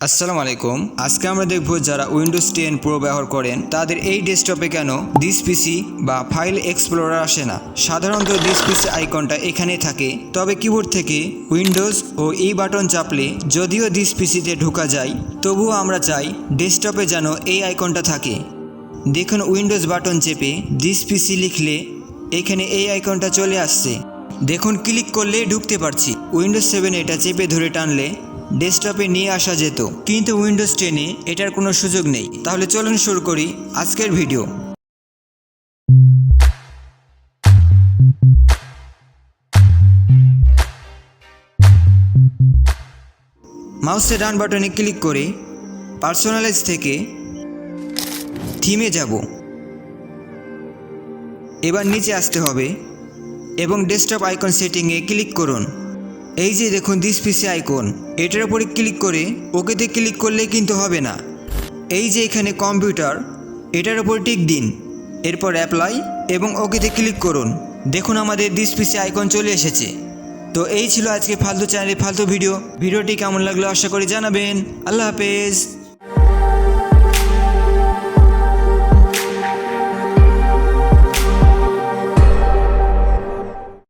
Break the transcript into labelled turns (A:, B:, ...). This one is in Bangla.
A: আসসালামু আলাইকুম। আজকে আমরা দেখব যারা উইন্ডোজ 10 প্রো ব্যবহার করেন তাদের এই ডেস্কটপে কেন দিস পিসি বা ফাইল এক্সপ্লোরার আসে না। সাধারণত দিস পিসি আইকনটা এখানেই থাকে, তবে কিবোর্ড থেকে উইন্ডোজ ও এই বাটন চাপলে যদিও দিস পিসিতে ঢোকা যায়, তবুও আমরা চাই ডেস্কটপে যেন এই আইকনটা থাকে। দেখুন, উইন্ডোজ বাটন চেপে দিস পিসি লিখলে এখানে এই আইকনটা চলে আসছে। দেখুন, ক্লিক করলে ঢুকতে পারছি। উইন্ডোজ 7 এটা চেপে ধরে টানলে ডেস্কটপে নিয়ে আসা যেত, কিন্তু উইন্ডোজ 10-এ এটার কোনো সুযোগ নেই। তাহলে চলুন শুরু করি আজকের ভিডিও। মাউসের ডান বাটনে ক্লিক করে পার্সোনালাইজ থেকে থিমে যাব। এবার নিচে আসতে হবে এবং ডেস্কটপ আইকন সেটিংয়ে ক্লিক করুন। এই যে দেখুন দিস পিসি আইকন, এটার উপরে ক্লিক করে ওকেতে ক্লিক করলেই কিন্তু হবে না। এই যে এখানে কম্পিউটার, এটার উপর টিক দিন, এরপর অ্যাপ্লাই এবং ওকেতে ক্লিক করুন। দেখুন আমাদের দিস পিসি আইকন চলে এসেছে। তো এই ছিল আজকে ফালতু চ্যানেলে ফালতু ভিডিওটি কেমন লাগলো আশা করি জানাবেন। আল্লাহ হাফেজ।